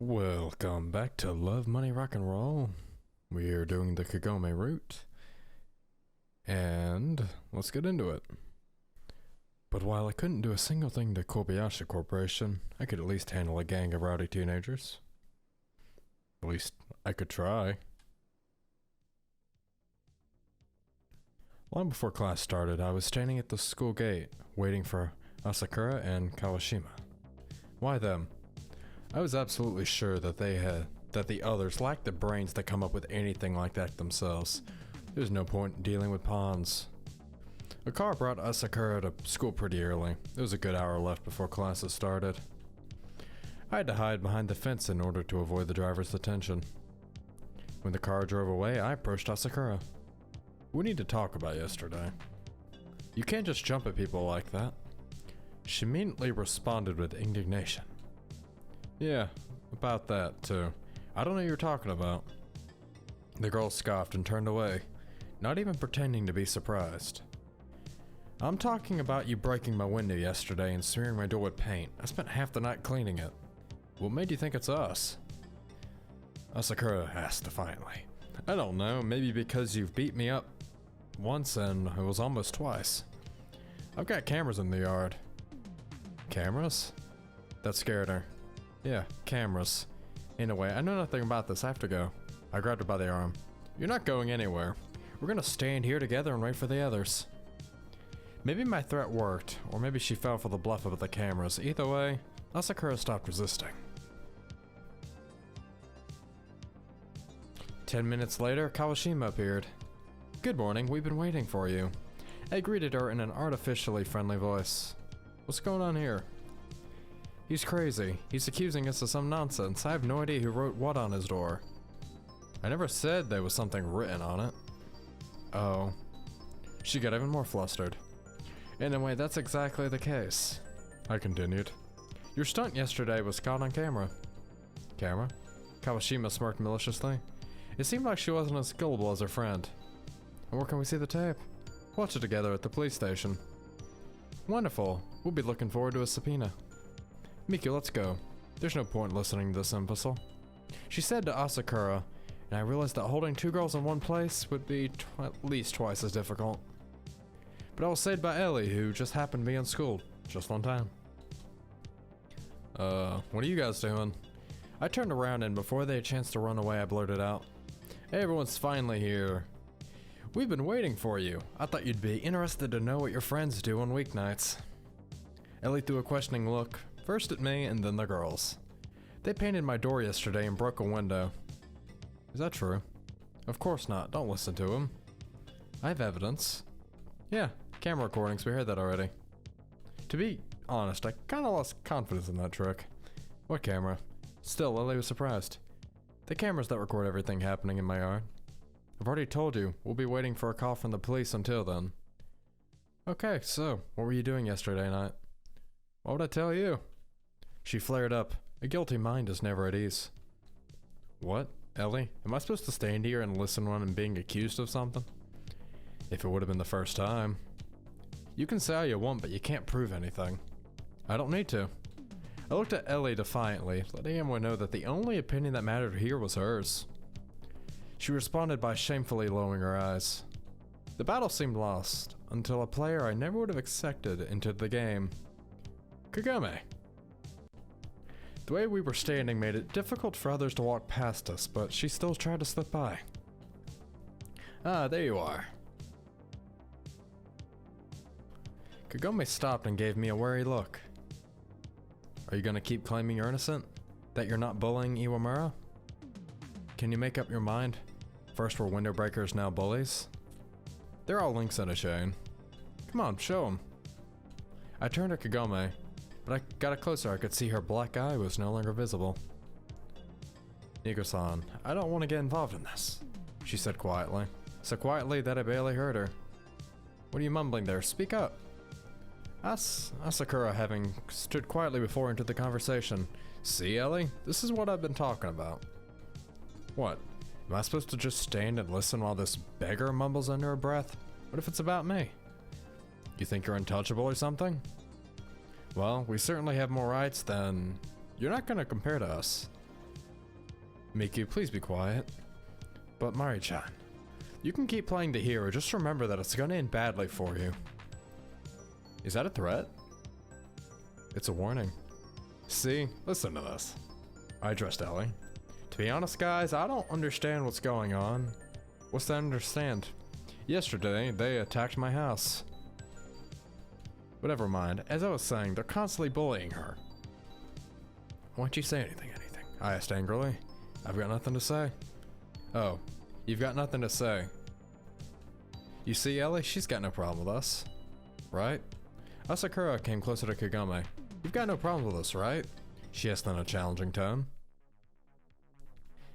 Welcome back to Love, Money, Rock and Roll. We're doing the Kagome route. And let's get into it. But while I couldn't do a single thing to Kobayashi Corporation, I could at least handle a gang of rowdy teenagers. At least I could try. Long before class started, I was standing at the school gate, waiting for Asakura and Kawashima. Why them? I was absolutely sure that the others lacked the brains to come up with anything like that themselves. There's no point in dealing with pawns. A car brought Asakura to school pretty early. There was a good hour left before classes started. I had to hide behind the fence in order to avoid the driver's attention. When the car drove away, I approached Asakura. We need to talk about yesterday. You can't just jump at people like that. She immediately responded with indignation. Yeah, about that too. I don't know what you're talking about. The girl scoffed and turned away, not even pretending to be surprised. I'm talking about you breaking my window yesterday and smearing my door with paint. I spent half the night cleaning it. What made you think it's us? Asakura asked defiantly. I don't know, maybe because you've beat me up once and it was almost twice. I've got cameras in the yard. Cameras? That scared her. Yeah, cameras. Anyway, I know nothing about this. I have to go. I grabbed her by the arm. You're not going anywhere. We're gonna stand here together and wait for the others. Maybe my threat worked, or maybe she fell for the bluff about the cameras. Either way, Asakura stopped resisting. 10 minutes later, Kawashima appeared. Good morning, we've been waiting for you. I greeted her in an artificially friendly voice. What's going on here? He's crazy. He's accusing us of some nonsense. I have no idea who wrote what on his door. I never said there was something written on it. Oh. She got even more flustered. Anyway, that's exactly the case. I continued. Your stunt yesterday was caught on camera. Camera? Kawashima smirked maliciously. It seemed like she wasn't as gullible as her friend. And where can we see the tape? Watch it together at the police station. Wonderful. We'll be looking forward to a subpoena. Miki, let's go. There's no point listening to this imbecile. She said to Asakura, and I realized that holding two girls in one place would be at least twice as difficult. But I was saved by Ellie, who just happened to be in school, just on time. What are you guys doing? I turned around and before they had a chance to run away, I blurted out. Hey, everyone's finally here. We've been waiting for you. I thought you'd be interested to know what your friends do on weeknights. Ellie threw a questioning look, first at me and then the girls. They painted my door yesterday and broke a window. Is that true? Of course not, don't listen to him. I have evidence. Yeah, camera recordings, we heard that already. To be honest, I kinda lost confidence in that trick. What camera? Still, Lily was surprised. The cameras that record everything happening in my yard. I've already told you, we'll be waiting for a call from the police until then. Okay, so, what were you doing yesterday night? What would I tell you? She flared up. A guilty mind is never at ease. What? Ellie? Am I supposed to stand here and listen when I'm being accused of something? If it would have been the first time. You can say all you want, but you can't prove anything. I don't need to. I looked at Ellie defiantly, letting everyone know that the only opinion that mattered here was hers. She responded by shamefully lowering her eyes. The battle seemed lost, until a player I never would have accepted entered the game. Kagome. The way we were standing made it difficult for others to walk past us, but she still tried to slip by. Ah, there you are. Kagome stopped and gave me a wary look. Are you gonna keep claiming you're innocent? That you're not bullying Iwamura? Can you make up your mind? First we're window breakers, now bullies? They're all links in a chain. Come on, show them. I turned to Kagome, but I got it closer. I could see her black eye was no longer visible. Nico-san, I don't want to get involved in this, she said quietly. So quietly that I barely heard her. What are you mumbling there? Speak up. Asakura, having stood quietly before her, into the conversation. See, Ellie? This is what I've been talking about. What? Am I supposed to just stand and listen while this beggar mumbles under her breath? What if it's about me? You think you're untouchable or something? Well, we certainly have more rights than... You're not gonna compare to us. Miki, please be quiet. But Mari-chan, you can keep playing the hero, just remember that it's gonna end badly for you. Is that a threat? It's a warning. See, listen to this. I addressed Ellie. To be honest, guys, I don't understand what's going on. What's to understand? Yesterday, they attacked my house. But never mind, as I was saying, they're constantly bullying her. Why don't you say anything? I asked angrily. I've got nothing to say. Oh, you've got nothing to say. You see, Ellie, she's got no problem with us. Right? Asakura came closer to Kagome. You've got no problem with us, right? She asked in a challenging tone.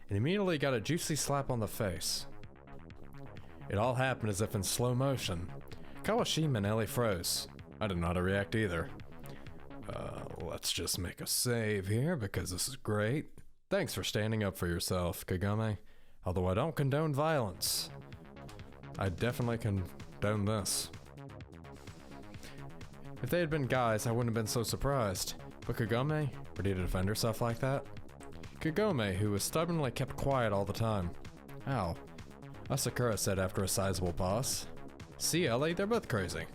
And immediately got a juicy slap on the face. It all happened as if in slow motion. Kawashima and Ellie froze. I didn't know how to react either. Let's just make a save here because this is great. Thanks for standing up for yourself, Kagome. Although I don't condone violence. I definitely condone this. If they had been guys, I wouldn't have been so surprised. But Kagome, ready to defend herself like that? Kagome, who was stubbornly kept quiet all the time. How? Asakura said after a sizable pause. See, Ellie, they're both crazy.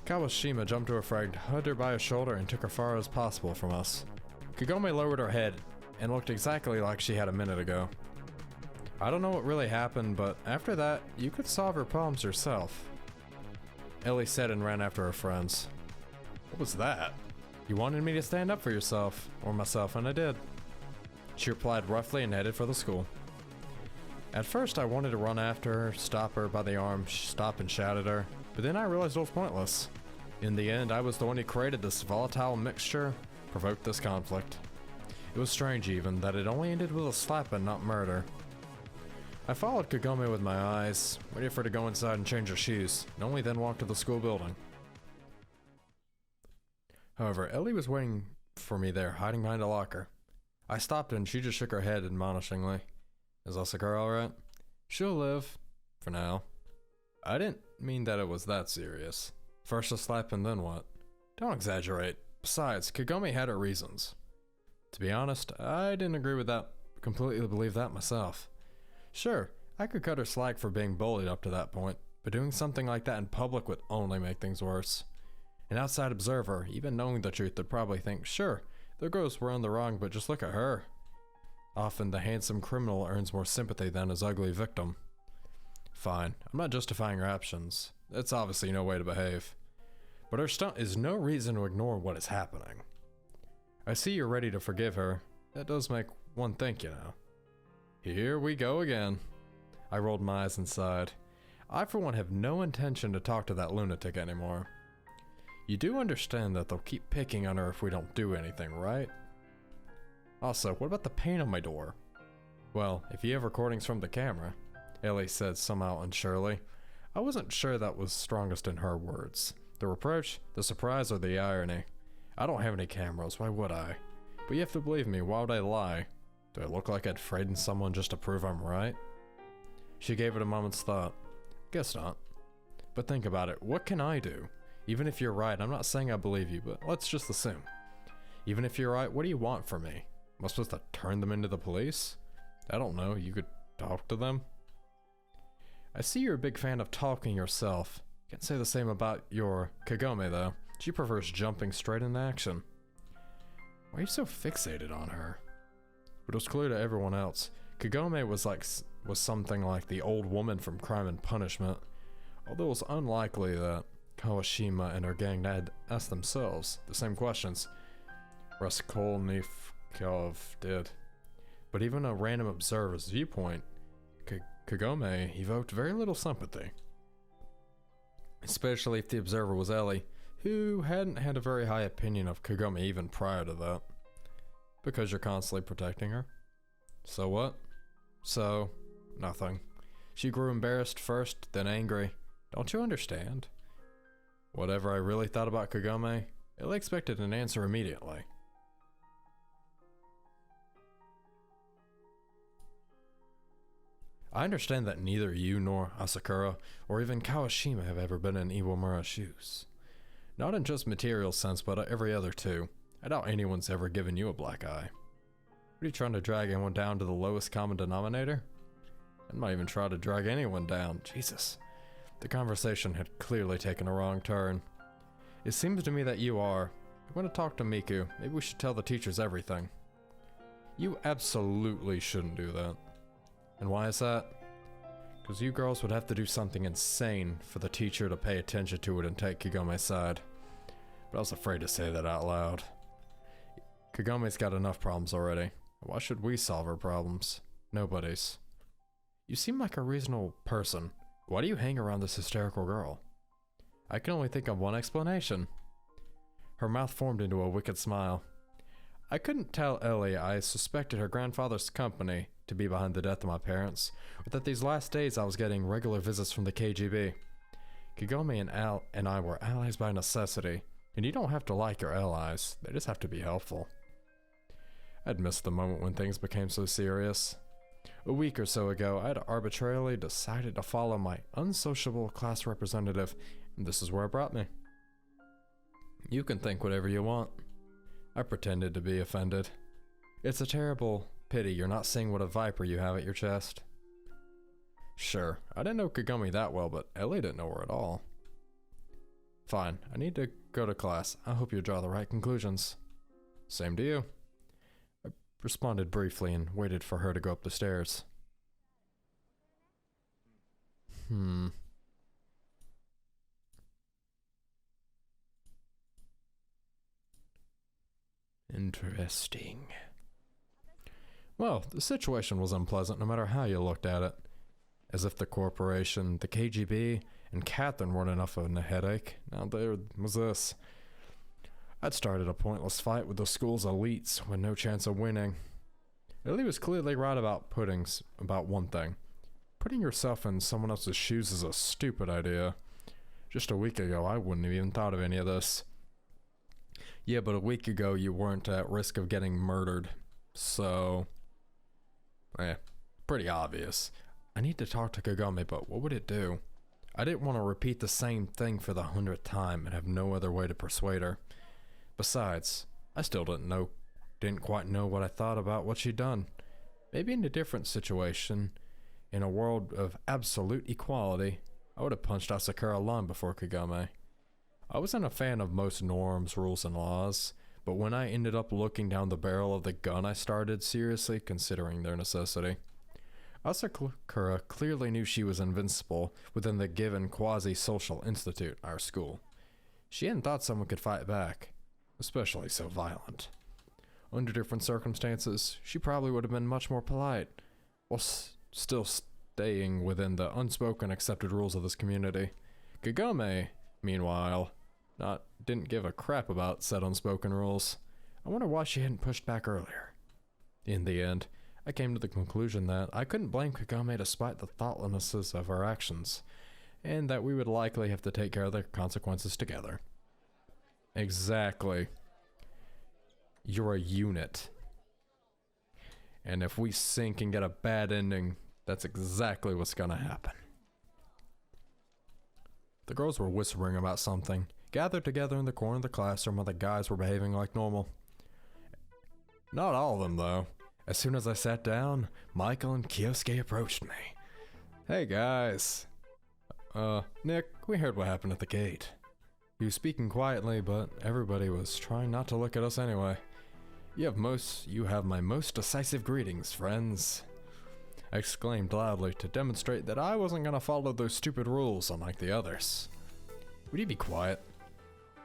Kawashima jumped to her friend, hugged her by her shoulder, and took her far as possible from us. Kagome lowered her head and looked exactly like she had a minute ago. I don't know what really happened, but after that, you could solve your problems yourself. Ellie said and ran after her friends. What was that? You wanted me to stand up for yourself, or myself, and I did. She replied roughly and headed for the school. At first, I wanted to run after her, stop her by the arm, stop and shout at her, but then I realized it was pointless. In the end, I was the one who created this volatile mixture, provoked this conflict. It was strange even, that it only ended with a slap and not murder. I followed Kagome with my eyes, waiting for her to go inside and change her shoes, and only then walked to the school building. However, Ellie was waiting for me there, hiding behind a locker. I stopped and she just shook her head admonishingly. Is Asakura alright? She'll live. For now. I didn't mean that it was that serious. First a slap and then what? Don't exaggerate. Besides, Kagome had her reasons. To be honest, I didn't agree with that, completely believe that myself. Sure, I could cut her slack for being bullied up to that point, but doing something like that in public would only make things worse. An outside observer, even knowing the truth, would probably think, sure, the girls were on the wrong, but just look at her. Often the handsome criminal earns more sympathy than his ugly victim. Fine, I'm not justifying her actions. That's obviously no way to behave. But her stunt is no reason to ignore what is happening. I see you're ready to forgive her. That does make one think, you know. Here we go again. I rolled my eyes and sighed. I for one have no intention to talk to that lunatic anymore. You do understand that they'll keep picking on her if we don't do anything, right? Also, what about the paint on my door? Well, if you have recordings from the camera, Ellie said somehow unsurely. I wasn't sure that was strongest in her words. The reproach, the surprise, or the irony. I don't have any cameras, why would I? But you have to believe me, why would I lie? Do I look like I'd frighten someone just to prove I'm right? She gave it a moment's thought. Guess not. But think about it, what can I do? Even if you're right, I'm not saying I believe you, but let's just assume. Even if you're right, what do you want from me? Am I supposed to turn them into the police? I don't know, you could talk to them? I see you're a big fan of talking yourself. Can't say the same about your Kagome though. She prefers jumping straight into action. Why are you so fixated on her? But it was clear to everyone else. Kagome was something like the old woman from Crime and Punishment. Although it was unlikely that Kawashima and her gang had asked themselves the same questions. Raskolnikov did. But even a random observer's viewpoint, Kagome evoked very little sympathy. Especially if the observer was Ellie, who hadn't had a very high opinion of Kagome even prior to that. Because you're constantly protecting her. So what? So, nothing. She grew embarrassed first, then angry. Don't you understand? Whatever I really thought about Kagome, Ellie expected an answer immediately. I understand that neither you nor Asakura, or even Kawashima have ever been in Iwamura's shoes. Not in just material sense, but every other too. I I doubt anyone's ever given you a black eye. What are you trying to drag anyone down to the lowest common denominator? I might even try to drag anyone down. Jesus. The conversation had clearly taken a wrong turn. It seems to me that you are. I'm going to talk to Miku. Maybe we should tell the teachers everything. You absolutely shouldn't do that. And why is that? Because you girls would have to do something insane for the teacher to pay attention to it and take Kagome's side. But I was afraid to say that out loud. Kagome's got enough problems already. Why should we solve her problems? Nobody's. You seem like a reasonable person. Why do you hang around this hysterical girl? I can only think of one explanation. Her mouth formed into a wicked smile. I couldn't tell Ellie I suspected her grandfather's company to be behind the death of my parents, or that these last days I was getting regular visits from the KGB. Kagome and Al and I were allies by necessity, and you don't have to like your allies, they just have to be helpful. I'd missed the moment when things became so serious. A week or so ago, I had arbitrarily decided to follow my unsociable class representative, and this is where it brought me. You can think whatever you want. I pretended to be offended. It's a terrible pity you're not seeing what a viper you have at your chest. Sure, I didn't know Kagome that well, but Ellie didn't know her at all. Fine, I need to go to class. I hope you draw the right conclusions. Same to you. I responded briefly and waited for her to go up the stairs. Interesting. Well, the situation was unpleasant no matter how you looked at it. As if the corporation, the KGB, and Catherine weren't enough of a headache. Now there was this. I'd started a pointless fight with the school's elites with no chance of winning. Ellie was clearly right about one thing. Putting yourself in someone else's shoes is a stupid idea. Just a week ago, I wouldn't have even thought of any of this. Yeah, but a week ago, you weren't at risk of getting murdered. So, pretty obvious. I need to talk to Kagome, but what would it do? I didn't want to repeat the same thing for the 100th time and have no other way to persuade her. Besides, I still didn't quite know what I thought about what she'd done. Maybe in a different situation, in a world of absolute equality, I would have punched Asakura long before Kagome. I wasn't a fan of most norms, rules, and laws, but when I ended up looking down the barrel of the gun, I started seriously considering their necessity. Asakura clearly knew she was invincible within the given quasi-social institute, our school. She hadn't thought someone could fight back, especially so violent. Under different circumstances, she probably would have been much more polite, while still staying within the unspoken accepted rules of this community. Kagome, meanwhile, didn't give a crap about said unspoken rules. I wonder why she hadn't pushed back earlier. In the end, I came to the conclusion that I couldn't blame Kagome despite the thoughtlessness of her actions, and that we would likely have to take care of the consequences together. Exactly. You're a unit. And if we sink and get a bad ending, that's exactly what's gonna happen. The girls were whispering about something, gathered together in the corner of the classroom while the guys were behaving like normal. Not all of them, though. As soon as I sat down, Michael and Kyosuke approached me. Hey guys. Nick, we heard what happened at the gate. He was speaking quietly, but everybody was trying not to look at us anyway. You have my most decisive greetings, friends. I exclaimed loudly to demonstrate that I wasn't gonna follow those stupid rules unlike the others. Would you be quiet?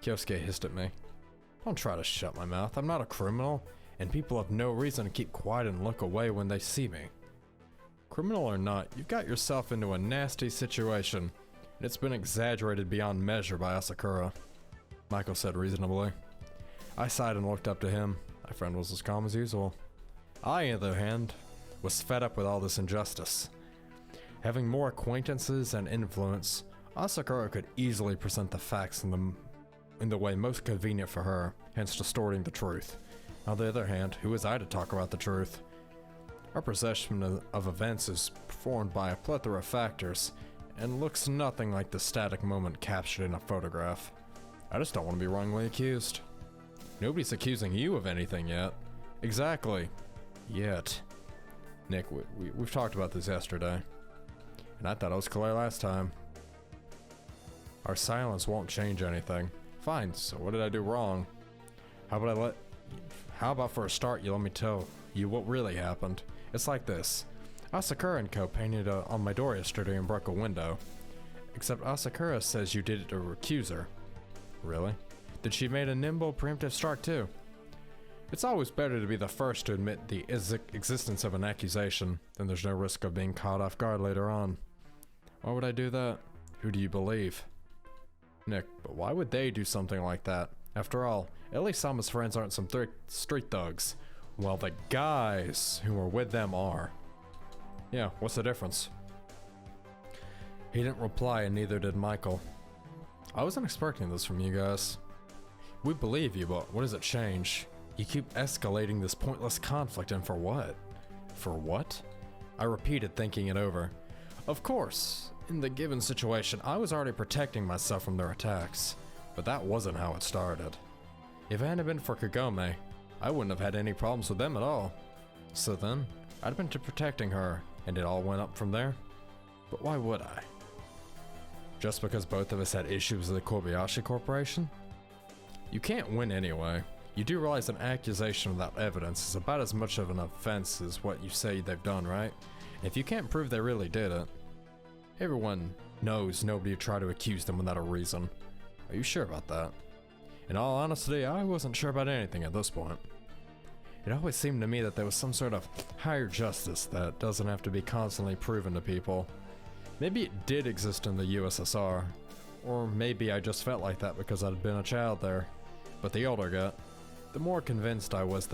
Kyosuke hissed at me. Don't try to shut my mouth. I'm not a criminal, and people have no reason to keep quiet and look away when they see me. Criminal or not, you've got yourself into a nasty situation, and it's been exaggerated beyond measure by Asakura, Michael said reasonably. I sighed and looked up to him. My friend was as calm as usual. I, on the other hand, was fed up with all this injustice. Having more acquaintances and influence, Asakura could easily present the facts in the way most convenient for her, hence distorting the truth. On the other hand, who was I to talk about the truth? Our perception of events is formed by a plethora of factors, and looks nothing like the static moment captured in a photograph. I just don't want to be wrongly accused. Nobody's accusing you of anything yet. Exactly. Yet. Nick, we've talked about this yesterday. And I thought it was clear last time. Our silence won't change anything. Fine, so what did I do wrong? How about for a start you let me tell you what really happened? It's like this. Asakura and Co. painted on my door yesterday and broke a window. Except Asakura says you did it to accuse her. Really? Did she made a nimble, preemptive strike too? It's always better to be the first to admit the existence of an accusation, then there's no risk of being caught off guard later on. Why would I do that? Who do you believe? Nick, but why would they do something like that? After all, Ellie-sama's friends aren't some street thugs, while the guys who are with them are. Yeah, what's the difference? He didn't reply and neither did Michael. I wasn't expecting this from you guys. We believe you, but what does it change? You keep escalating this pointless conflict, and for what? For what? I repeated, thinking it over. Of course, in the given situation, I was already protecting myself from their attacks, but that wasn't how it started. If it hadn't been for Kagome, I wouldn't have had any problems with them at all. So then, I'd been protecting her, and it all went up from there? But why would I? Just because both of us had issues with the Kobayashi Corporation? You can't win anyway. You do realize an accusation without evidence is about as much of an offense as what you say they've done, right? If you can't prove they really did it, everyone knows nobody would try to accuse them without a reason. Are you sure about that? In all honesty, I wasn't sure about anything at this point. It always seemed to me that there was some sort of higher justice that doesn't have to be constantly proven to people. Maybe it did exist in the USSR, or maybe I just felt like that because I'd been a child there. But the older I got, the more convinced I was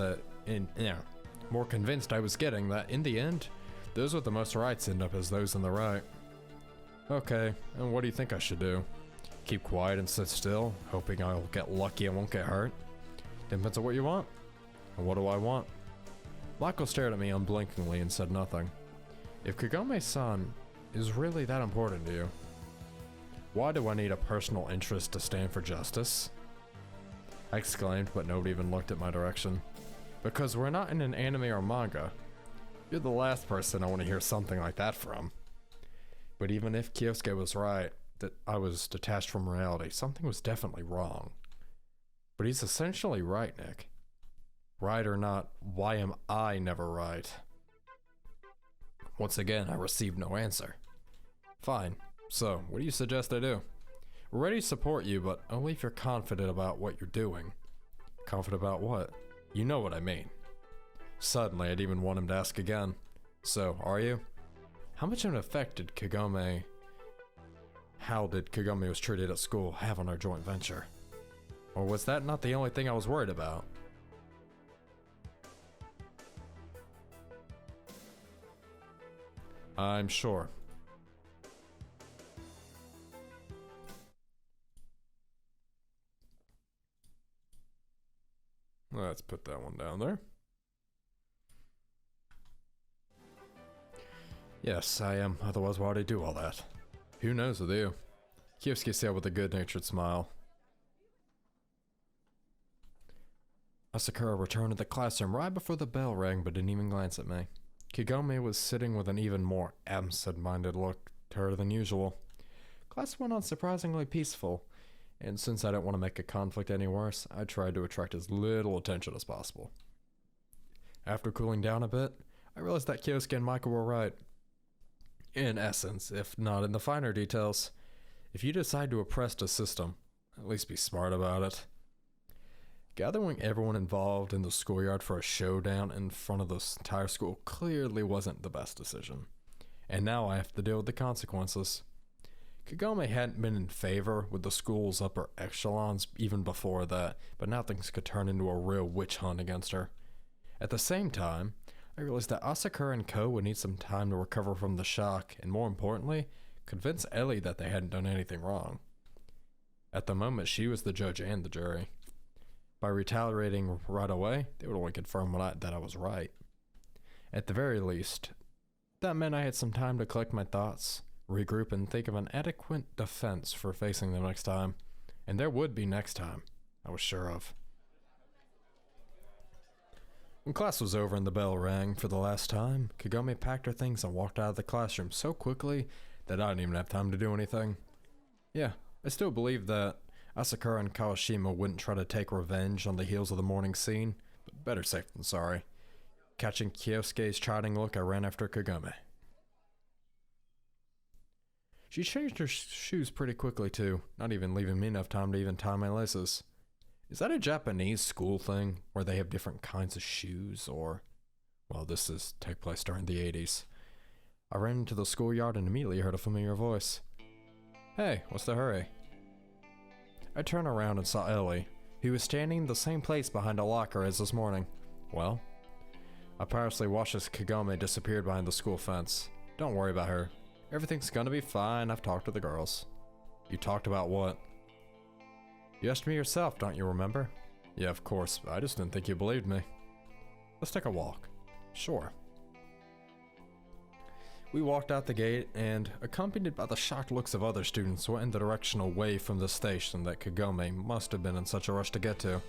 getting that in the end, those with the most rights end up as those in the right. Okay, and what do you think I should do? Keep quiet and sit still, hoping I'll get lucky and won't get hurt? Depends on what you want. And what do I want? Michael stared at me unblinkingly and said nothing. If Kagome-san is really that important to you, why do I need a personal interest to stand for justice? I exclaimed, but nobody even looked at my direction. Because we're not in an anime or manga. You're the last person I want to hear something like that from. But even if Kyosuke was right, that I was detached from reality, something was definitely wrong. But he's essentially right, Nick. Right or not, why am I never right? Once again, I received no answer. Fine. So, what do you suggest I do? We're ready to support you, but only if you're confident about what you're doing. Confident about what? You know what I mean. Suddenly, I'd even want him to ask again. So, are you? How much of an effect did how did Kagome was treated at school have on our joint venture? Or was that not the only thing I was worried about? I'm sure. Let's put that one down there. Yes, I am. Otherwise, why would I do all that? Who knows with you? Kyosuke said with a good-natured smile. Asakura returned to the classroom right before the bell rang, but didn't even glance at me. Kagome was sitting with an even more absent-minded look to her than usual. Class went on surprisingly peaceful, and since I didn't want to make a conflict any worse, I tried to attract as little attention as possible. After cooling down a bit, I realized that Kyosuke and Michael were right. In essence, if not in the finer details, if you decide to oppress the system, at least be smart about it. Gathering everyone involved in the schoolyard for a showdown in front of the entire school clearly wasn't the best decision. And now I have to deal with the consequences. Kagome hadn't been in favor with the school's upper echelons even before that, but now things could turn into a real witch hunt against her. At the same time, I realized that Asakura and Co. would need some time to recover from the shock, and more importantly, convince Ellie that they hadn't done anything wrong. At the moment, she was the judge and the jury. By retaliating right away, they would only confirm that I was right. At the very least, that meant I had some time to collect my thoughts, regroup, and think of an adequate defense for facing them next time. And there would be next time, I was sure of. When class was over and the bell rang for the last time, Kagome packed her things and walked out of the classroom so quickly that I didn't even have time to do anything. Yeah, I still believe that Asakura and Kawashima wouldn't try to take revenge on the heels of the morning scene, but better safe than sorry. Catching Kyosuke's chiding look, I ran after Kagome. She changed her shoes pretty quickly too, not even leaving me enough time to even tie my laces. Is that a Japanese school thing, where they have different kinds of shoes, or... Well, take place during the 80s. I ran into the schoolyard and immediately heard a familiar voice. Hey, what's the hurry? I turned around and saw Ellie, who was standing in the same place behind a locker as this morning. Well, I parsley watched as Kagome disappeared behind the school fence. Don't worry about her. Everything's gonna be fine, I've talked to the girls. You talked about what? You asked me yourself, don't you remember? Yeah, of course, but I just didn't think you believed me. Let's take a walk. Sure. We walked out the gate and, accompanied by the shocked looks of other students, went in the direction away from the station that Kagome must have been in such a rush to get to.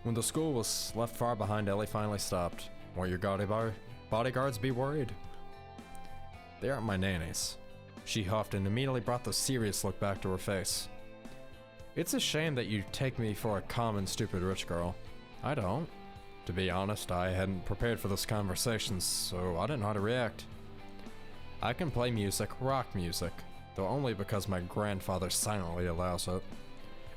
When the school was left far behind, Ellie finally stopped. Won't your bodyguards be worried? They aren't my nannies. She huffed and immediately brought the serious look back to her face. It's a shame that you take me for a common stupid rich girl. I don't. To be honest, I hadn't prepared for this conversation, so I didn't know how to react. I can play music, rock music, though only because my grandfather silently allows it.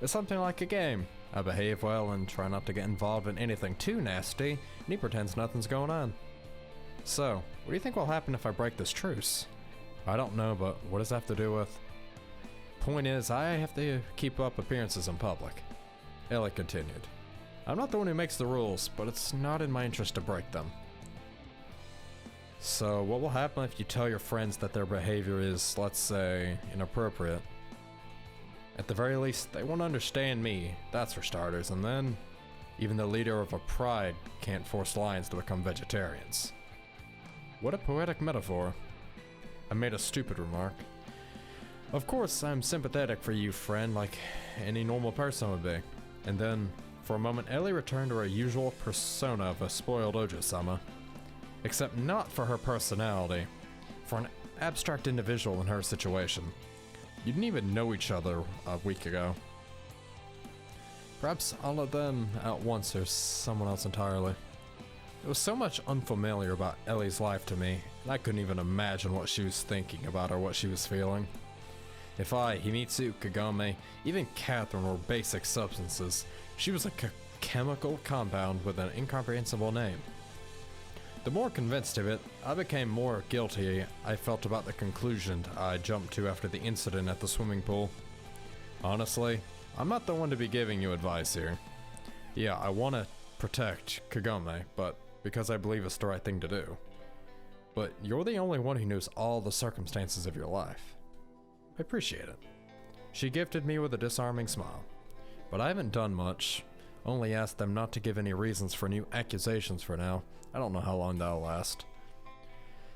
It's something like a game. I behave well and try not to get involved in anything too nasty, and he pretends nothing's going on. So, what do you think will happen if I break this truce? I don't know, but what does that have to do with? Point is, I have to keep up appearances in public. Ellie continued. I'm not the one who makes the rules, but it's not in my interest to break them. So, what will happen if you tell your friends that their behavior is, let's say, inappropriate? At the very least, they won't understand me, that's for starters, and then, even the leader of a pride can't force lions to become vegetarians. What a poetic metaphor. I made a stupid remark. Of course, I'm sympathetic for you, friend, like any normal person would be. And then, for a moment, Ellie returned to her usual persona of a spoiled Ojo-sama. Except not for her personality, for an abstract individual in her situation. You didn't even know each other a week ago. Perhaps all of them at once or someone else entirely. There was so much unfamiliar about Ellie's life to me, and I couldn't even imagine what she was thinking about or what she was feeling. If I, Himitsu, Kagome, even Catherine were basic substances, she was a chemical compound with an incomprehensible name. The more convinced of it, I became more guilty I felt about the conclusion I jumped to after the incident at the swimming pool. Honestly, I'm not the one to be giving you advice here. Yeah, I want to protect Kagome, but because I believe it's the right thing to do. But you're the only one who knows all the circumstances of your life. I appreciate it. She gifted me with a disarming smile. But I haven't done much. Only asked them not to give any reasons for new accusations for now. I don't know how long that'll last.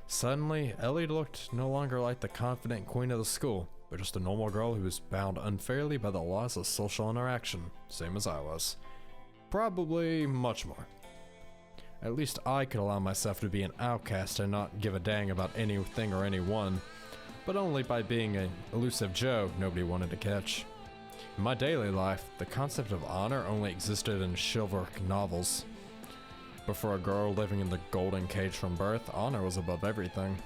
Suddenly, Ellie looked no longer like the confident queen of the school, but just a normal girl who was bound unfairly by the laws of social interaction, same as I was. Probably much more. At least I could allow myself to be an outcast and not give a dang about anything or anyone, but only by being an elusive Joe nobody wanted to catch. In my daily life, the concept of honor only existed in chivalric novels. But for a girl living in the golden cage from birth, honor was above everything.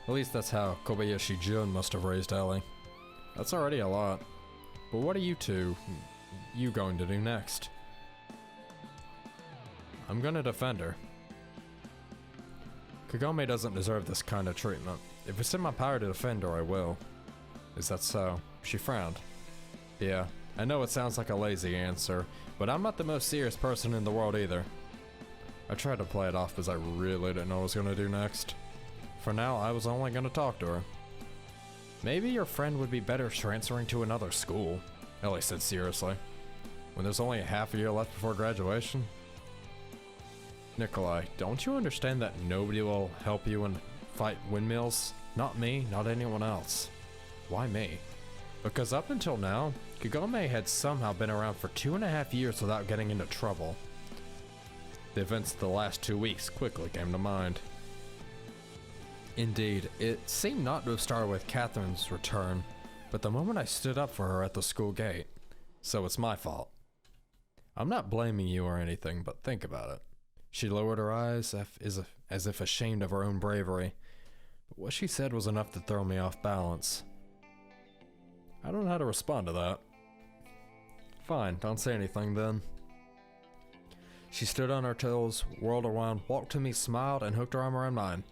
At least that's how Kobayashi Jun must have raised Ellie. That's already a lot. But what are you going to do next? I'm gonna defend her. Kagome doesn't deserve this kind of treatment. If it's in my power to defend her, I will. Is that so? She frowned. Yeah, I know it sounds like a lazy answer, but I'm not the most serious person in the world either. I tried to play it off because I really didn't know what I was going to do next. For now, I was only going to talk to her. Maybe your friend would be better transferring to another school, Ellie said seriously. When there's only half a year left before graduation? Nikolai, don't you understand that nobody will help you and fight windmills? Not me, not anyone else. Why me? Because up until now, Kagome had somehow been around for 2.5 years without getting into trouble. The events of the last 2 weeks quickly came to mind. Indeed, it seemed not to have started with Catherine's return, but the moment I stood up for her at the school gate. So it's my fault. I'm not blaming you or anything, but think about it. She lowered her eyes as if ashamed of her own bravery, but what she said was enough to throw me off balance. I don't know how to respond to that. Fine, don't say anything then. She stood on her toes, whirled around, walked to me, smiled, and hooked her arm around mine.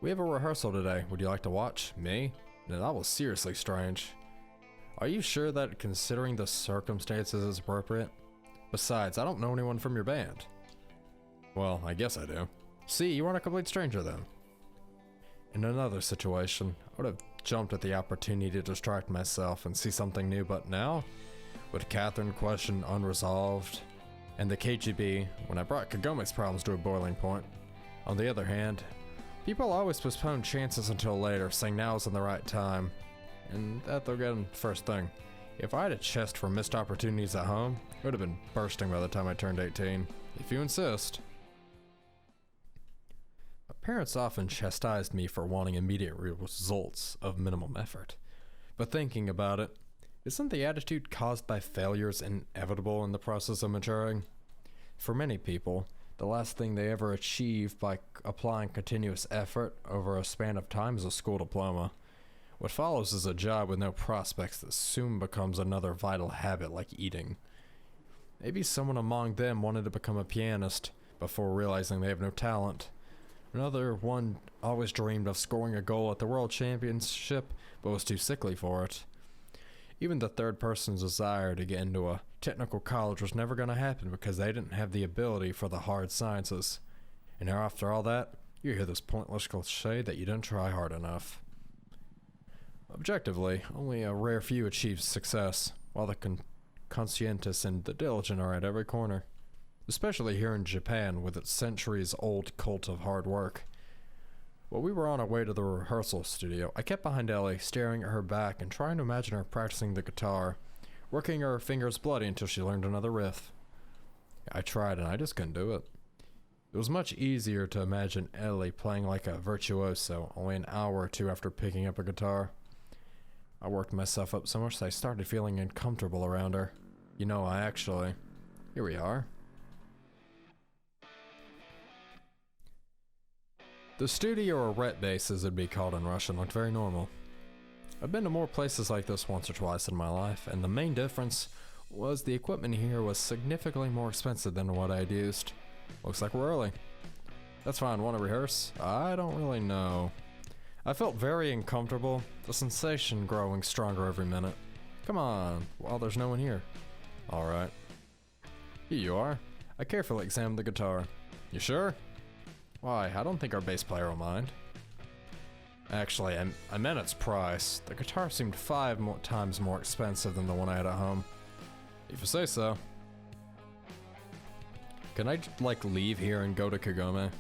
We have a rehearsal today. Would you like to watch? Me? No, that was seriously strange. Are you sure that considering the circumstances is appropriate? Besides, I don't know anyone from your band. Well, I guess I do. See, you aren't a complete stranger then. In another situation, I would have jumped at the opportunity to distract myself and see something new, but now, with Catherine question unresolved, and the KGB, when I brought Kagome's problems to a boiling point. On the other hand, people always postpone chances until later, saying now isn't the right time, and that they'll get them first thing. If I had a chest for missed opportunities at home, it would have been bursting by the time I turned 18, if you insist. My parents often chastised me for wanting immediate results of minimum effort, but thinking about it, isn't the attitude caused by failures inevitable in the process of maturing? For many people, the last thing they ever achieve by applying continuous effort over a span of time is a school diploma. What follows is a job with no prospects that soon becomes another vital habit like eating. Maybe someone among them wanted to become a pianist before realizing they have no talent. Another one always dreamed of scoring a goal at the World Championship but was too sickly for it. Even the third person's desire to get into a technical college was never going to happen because they didn't have the ability for the hard sciences. And now after all that, you hear this pointless cliche that you didn't try hard enough. Objectively, only a rare few achieve success, while the conscientious and the diligent are at every corner. Especially here in Japan with its centuries-old cult of hard work. While we were on our way to the rehearsal studio, I kept behind Ellie, staring at her back and trying to imagine her practicing the guitar, working her fingers bloody until she learned another riff. I tried and I just couldn't do it. It was much easier to imagine Ellie playing like a virtuoso only an hour or two after picking up a guitar. I worked myself up so much that I started feeling uncomfortable around her. You know, here we are. The studio, or ret base as it'd be called in Russian, looked very normal. I've been to more places like this once or twice in my life, and the main difference was the equipment here was significantly more expensive than what I'd used. Looks like we're early. That's fine, want to rehearse? I don't really know. I felt very uncomfortable, the sensation growing stronger every minute. Come on, well, there's no one here. Alright. Here you are. I carefully examined the guitar. You sure? Why, I don't think our bass player will mind. Actually, I meant its price. The guitar seemed 5 times more expensive than the one I had at home. If you say so. Can I, leave here and go to Kagome?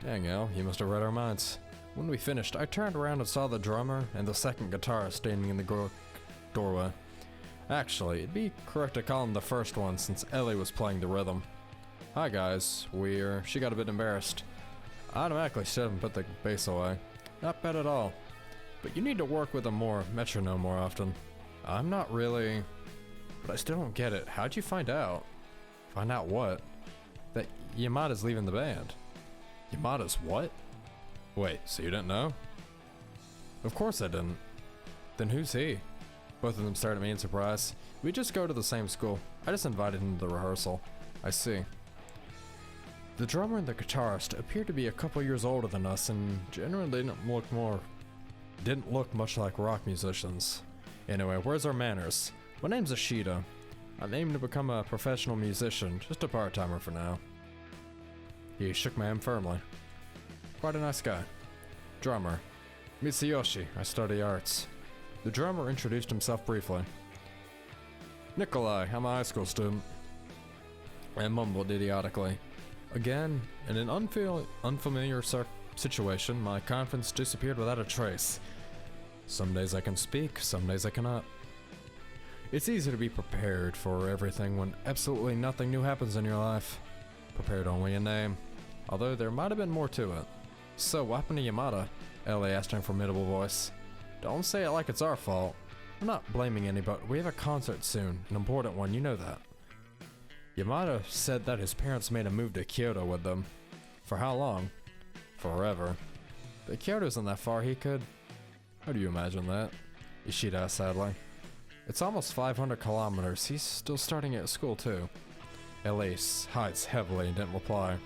Dang, El, you must have read our minds. When we finished, I turned around and saw the drummer and the second guitarist standing in the doorway. Actually, it'd be correct to call him the first one since Ellie was playing the rhythm. Hi guys, she got a bit embarrassed. I automatically stood up and put the bass away. Not bad at all. But you need to work with a metronome more often. I'm not really... But I still don't get it. How'd you find out? Find out what? That Yamada's leaving the band. Yamada's what? Wait, so you didn't know? Of course I didn't. Then who's he? Both of them stared at me in surprise. We just go to the same school. I just invited him to the rehearsal. I see. The drummer and the guitarist appeared to be a couple years older than us and generally didn't look much like rock musicians. Anyway, where's our manners? My name's Ashita. I'm aiming to become a professional musician, just a part-timer for now. He shook my hand firmly. Quite a nice guy. Drummer. Mitsuyoshi, I study arts. The drummer introduced himself briefly. Nikolai, I'm a high school student. I mumbled idiotically. Again, in an unfamiliar situation, my confidence disappeared without a trace. Some days I can speak, some days I cannot. It's easy to be prepared for everything when absolutely nothing new happens in your life. Prepared only in name, although there might have been more to it. So, what happened to Yamada? Ellie asked in a formidable voice. Don't say it like it's our fault. I'm not blaming anybody. We have a concert soon, an important one, you know that. Yamada said that his parents made a move to Kyoto with them. For how long? Forever. But Kyoto isn't that far, he could... How do you imagine that? Ishida asked sadly. It's almost 500 kilometers. He's still starting at school too. Elise hides heavily and didn't reply.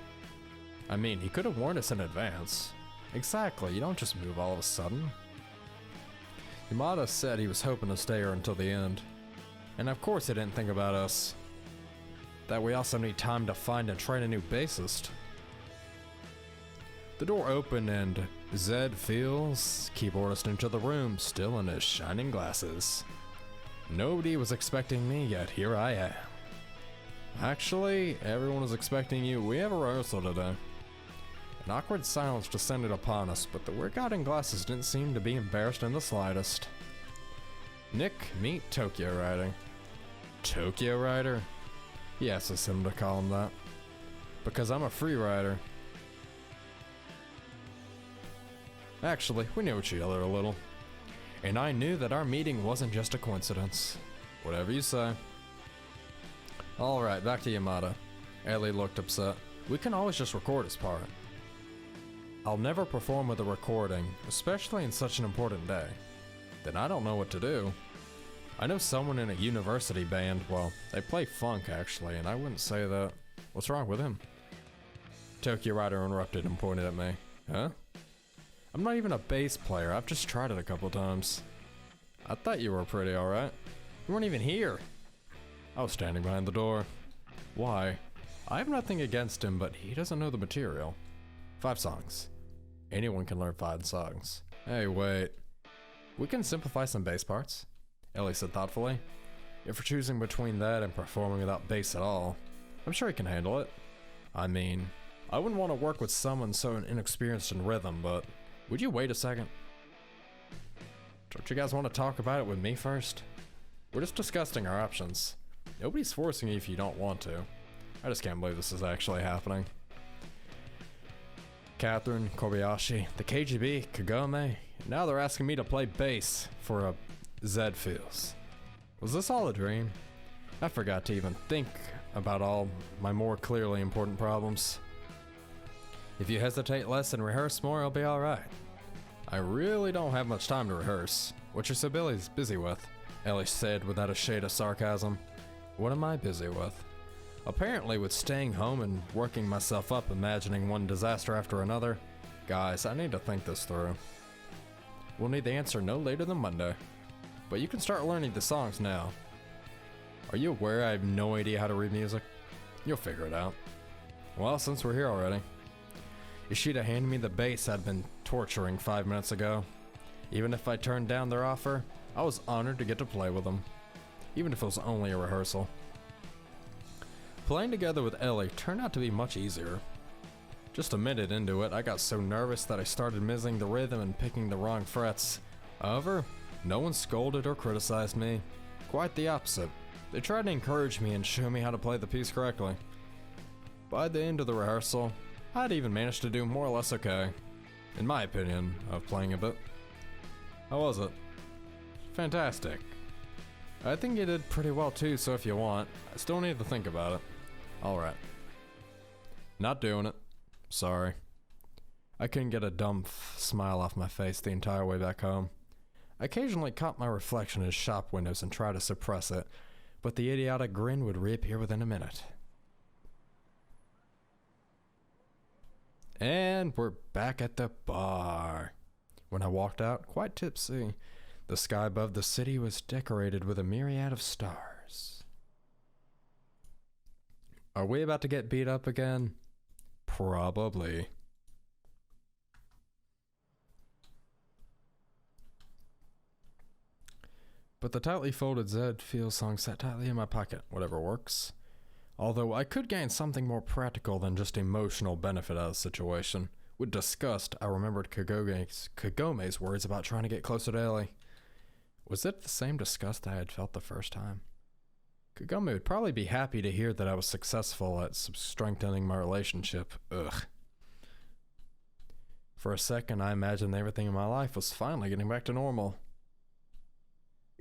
I mean, he could have warned us in advance. Exactly, you don't just move all of a sudden. Yamada said he was hoping to stay here until the end. And of course he didn't think about us. That we also need time to find and train a new bassist. The door opened and Zed Fields, keyboardist, into the room, still in his shining glasses. Nobody was expecting me, yet here I am. Actually, everyone was expecting you. We have a rehearsal today. An awkward silence descended upon us, but the weird guy in glasses didn't seem to be embarrassed in the slightest. Nick, meet Tokyo Rider. Tokyo Rider? He asked us him to call him that. Because I'm a free rider. Actually, we knew each other a little. And I knew that our meeting wasn't just a coincidence. Whatever you say. Alright, back to Yamada. Ellie looked upset. We can always just record his part. I'll never perform with a recording, especially in such an important day. Then I don't know what to do. I know someone in a university band. Well, they play funk actually, and I wouldn't say that. What's wrong with him? Tokyo Rider interrupted and pointed at me. Huh? I'm not even a bass player. I've just tried it a couple times. I thought you were pretty alright. You weren't even here. I was standing behind the door. Why? I have nothing against him, but he doesn't know the material. 5 songs. Anyone can learn 5 songs. Hey, wait. We can simplify some bass parts, Ellie said thoughtfully. If we're choosing between that and performing without bass at all, I'm sure he can handle it. I mean, I wouldn't want to work with someone so inexperienced in rhythm, but would you wait a second? Don't you guys want to talk about it with me first? We're just discussing our options. Nobody's forcing you if you don't want to. I just can't believe this is actually happening. Catherine, Kobayashi, the KGB, Kagome, now they're asking me to play bass for a Zed Feels. Was this all a dream? I forgot to even think about all my more clearly important problems. If you hesitate less and rehearse more, I'll be alright. I really don't have much time to rehearse. What you're so busy with? Ellie said without a shade of sarcasm. What am I busy with? Apparently with staying home and working myself up, imagining one disaster after another. Guys, I need to think this through. We'll need the answer no later than Monday. But you can start learning the songs now. Are you aware I have no idea how to read music? You'll figure it out. Well, since we're here already. Ishida handed me the bass I'd been torturing 5 minutes ago. Even if I turned down their offer, I was honored to get to play with them. Even if it was only a rehearsal. Playing together with Ellie turned out to be much easier. Just a minute into it, I got so nervous that I started missing the rhythm and picking the wrong frets. However, no one scolded or criticized me. Quite the opposite. They tried to encourage me and show me how to play the piece correctly. By the end of the rehearsal, I'd even managed to do more or less okay. In my opinion, of playing a bit. How was it? Fantastic. I think you did pretty well too, so if you want, I still need to think about it. Alright. Not doing it. Sorry. I couldn't get a dumb smile off my face the entire way back home. I occasionally caught my reflection in shop windows and tried to suppress it, but the idiotic grin would reappear within a minute. And we're back at the bar. When I walked out, quite tipsy, the sky above the city was decorated with a myriad of stars. Are we about to get beat up again? Probably. But the tightly folded Zed Feels song sat tightly in my pocket, whatever works. Although I could gain something more practical than just emotional benefit out of the situation. With disgust, I remembered Kagome's words about trying to get closer to Ellie. Was it the same disgust I had felt the first time? Kagome would probably be happy to hear that I was successful at strengthening my relationship. Ugh. For a second, I imagined everything in my life was finally getting back to normal.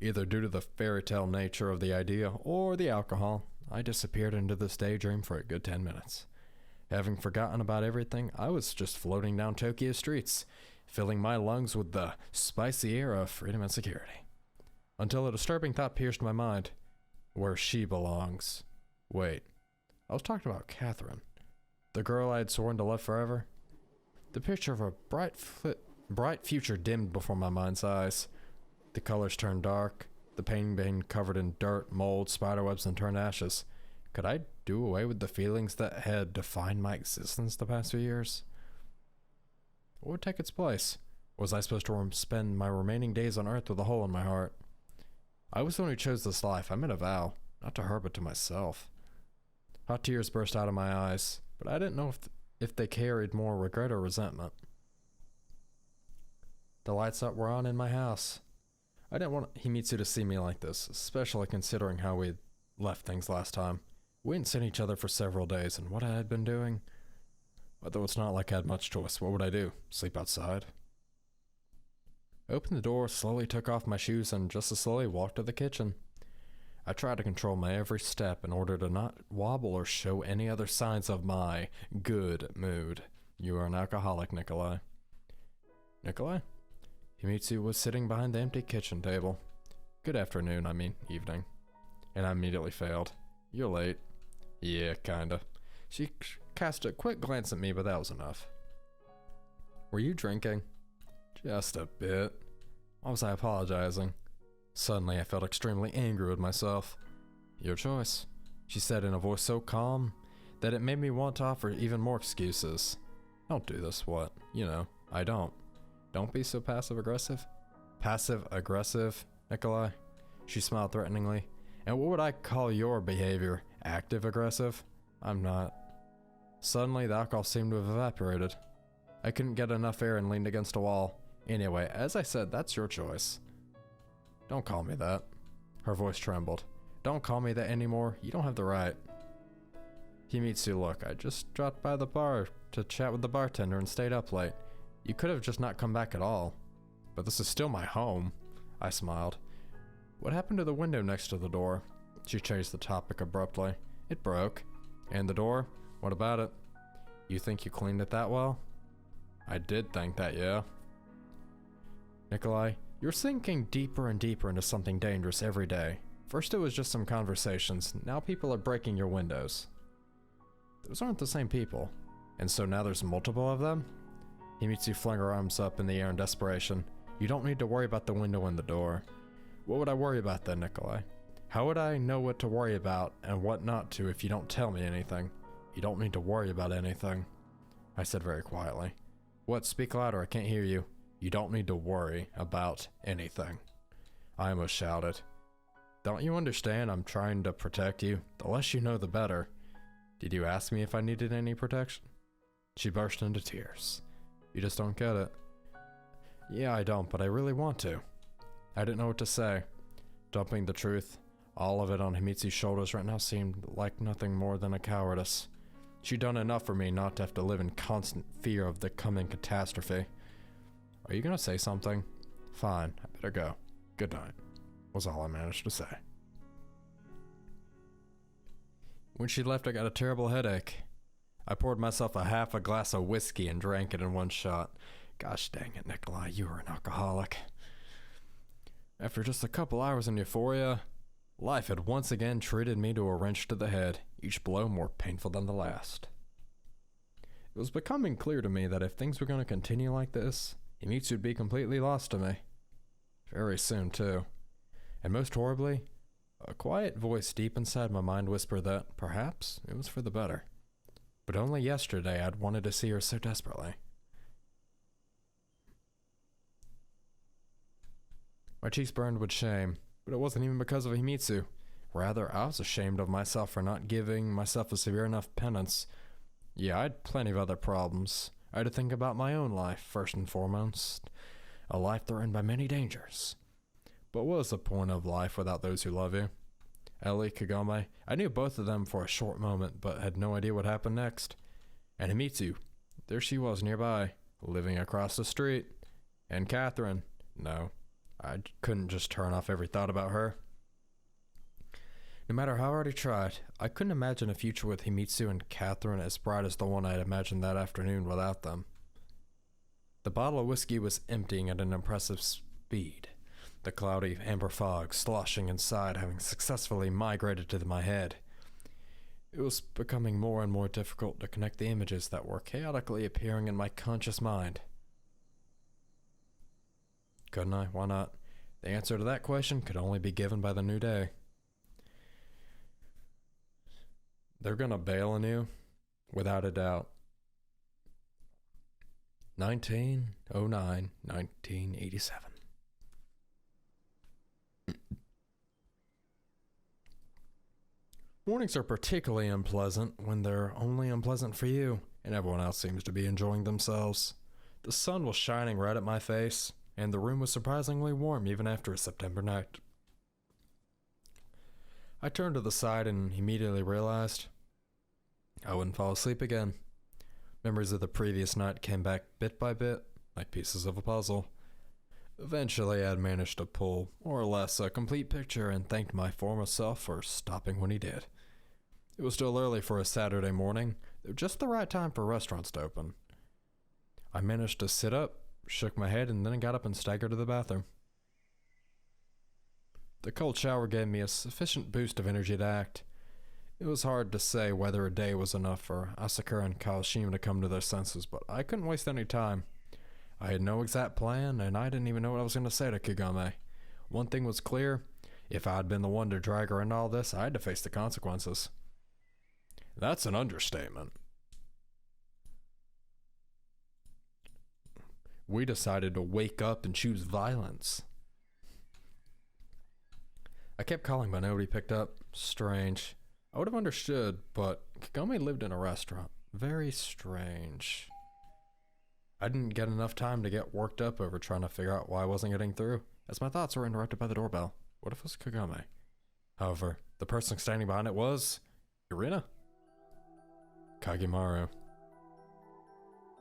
Either due to the fairy tale nature of the idea or the alcohol, I disappeared into this daydream for a good 10 minutes. Having forgotten about everything, I was just floating down Tokyo streets, filling my lungs with the spicy air of freedom and security. Until a disturbing thought pierced my mind. Where she belongs. Wait, I was talking about Catherine, the girl I had sworn to love forever. The picture of a bright future dimmed before my mind's eyes. The colors turned dark, the painting being covered in dirt, mold, spiderwebs, and turned ashes. Could I do away with the feelings that had defined my existence the past few years? What would take its place? Was I supposed to spend my remaining days on Earth with a hole in my heart? I was the one who chose this life. I made a vow, not to her but to myself. Hot tears burst out of my eyes, but I didn't know if they carried more regret or resentment. The lights that were on in my house. I didn't want Himitsu to see me like this, especially considering how we'd left things last time. We hadn't seen each other for several days, and what I had been doing. Although it's not like I had much choice, what would I do? Sleep outside? I opened the door, slowly took off my shoes, and just as slowly walked to the kitchen. I tried to control my every step in order to not wobble or show any other signs of my good mood. You are an alcoholic, Nikolai. Nikolai? Himitsu was sitting behind the empty kitchen table. Good afternoon, evening. And I immediately failed. You're late. Yeah, kinda. She cast a quick glance at me, but that was enough. Were you drinking? Just a bit. Why was I apologizing? Suddenly, I felt extremely angry with myself. Your choice, she said in a voice so calm that it made me want to offer even more excuses. Don't do this, what? You know, I don't. Don't be so passive-aggressive. Passive-aggressive, Nikolai? She smiled threateningly. And what would I call your behavior? Active-aggressive? I'm not. Suddenly, the alcohol seemed to have evaporated. I couldn't get enough air and leaned against a wall. Anyway, as I said, that's your choice. Don't call me that. Her voice trembled. Don't call me that anymore. You don't have the right. Himitsu, look, I just dropped by the bar to chat with the bartender and stayed up late. You could have just not come back at all. But this is still my home. I smiled. What happened to the window next to the door? She changed the topic abruptly. It broke. And the door? What about it? You think you cleaned it that well? I did think that, yeah. Nikolai, you're sinking deeper and deeper into something dangerous every day. First it was just some conversations, now people are breaking your windows. Those aren't the same people. And so now there's multiple of them? Himitsu flung her arms up in the air in desperation. You don't need to worry about the window and the door. What would I worry about then, Nikolai? How would I know what to worry about and what not to if you don't tell me anything? You don't need to worry about anything. I said very quietly. What? Speak louder, I can't hear you. You don't need to worry about anything. I almost shouted. Don't you understand I'm trying to protect you? The less you know, the better. Did you ask me if I needed any protection? She burst into tears. You just don't get it. Yeah, I don't, but I really want to. I didn't know what to say. Dumping the truth, all of it on Himitsu's shoulders right now seemed like nothing more than a cowardice. She'd done enough for me not to have to live in constant fear of the coming catastrophe. Are you gonna say something? Fine, I better go. Good night, was all I managed to say. When she left, I got a terrible headache. I poured myself half a glass of whiskey and drank it in one shot. Gosh dang it, Nikolai, you are an alcoholic. After just a couple hours in euphoria, life had once again treated me to a wrench to the head, each blow more painful than the last. It was becoming clear to me that if things were going to continue like this, Himitsu would be completely lost to me. Very soon, too. And most horribly, a quiet voice deep inside my mind whispered that, perhaps, it was for the better. But only yesterday I'd wanted to see her so desperately. My cheeks burned with shame, but it wasn't even because of Himitsu. Rather, I was ashamed of myself for not giving myself a severe enough penance. Yeah, I had plenty of other problems. I had to think about my own life, first and foremost. A life threatened by many dangers. But what is the point of life without those who love you? Ellie, Kagome, I knew both of them for a short moment, but had no idea what happened next. And Himitsu, there she was nearby, living across the street. And Catherine, no, I couldn't just turn off every thought about her. No matter how hard I tried, I couldn't imagine a future with Himitsu and Catherine as bright as the one I had imagined that afternoon without them. The bottle of whiskey was emptying at an impressive speed, the cloudy amber fog sloshing inside having successfully migrated to my head. It was becoming more and more difficult to connect the images that were chaotically appearing in my conscious mind. Couldn't I? Why not? The answer to that question could only be given by the new day. They're gonna bail on you, without a doubt. 1909, 1987. Mornings are particularly unpleasant when they're only unpleasant for you, and everyone else seems to be enjoying themselves. The sun was shining right at my face, and the room was surprisingly warm even after a September night. I turned to the side and immediately realized I wouldn't fall asleep again. Memories of the previous night came back bit by bit, like pieces of a puzzle. Eventually, I'd managed to pull, more or less, a complete picture and thanked my former self for stopping when he did. It was still early for a Saturday morning, just the right time for restaurants to open. I managed to sit up, shook my head, and then got up and staggered to the bathroom. The cold shower gave me a sufficient boost of energy to act. It was hard to say whether a day was enough for Asakura and Kawashima to come to their senses, but I couldn't waste any time. I had no exact plan, and I didn't even know what I was going to say to Kagome. One thing was clear: if I had been the one to drag her into all this, I had to face the consequences. That's an understatement. We decided to wake up and choose violence. I kept calling, but nobody picked up. Strange. I would have understood, but Kagome lived in a restaurant. Very strange. I didn't get enough time to get worked up over trying to figure out why I wasn't getting through, as my thoughts were interrupted by the doorbell. What if it was Kagome? However, the person standing behind it was Irina. Kagimaru.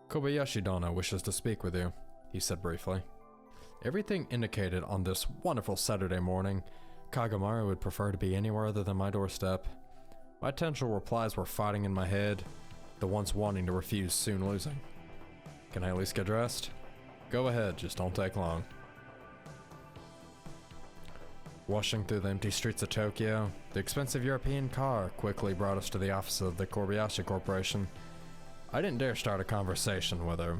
Kobayashi Dono wishes to speak with you, he said briefly. Everything indicated on this wonderful Saturday morning, Kagamaru would prefer to be anywhere other than my doorstep. My potential replies were fighting in my head, the once wanting to refuse soon losing. Can I at least get dressed? Go ahead, just don't take long. Washing through the empty streets of Tokyo, the expensive European car quickly brought us to the office of the Kobayashi Corporation. I didn't dare start a conversation with her.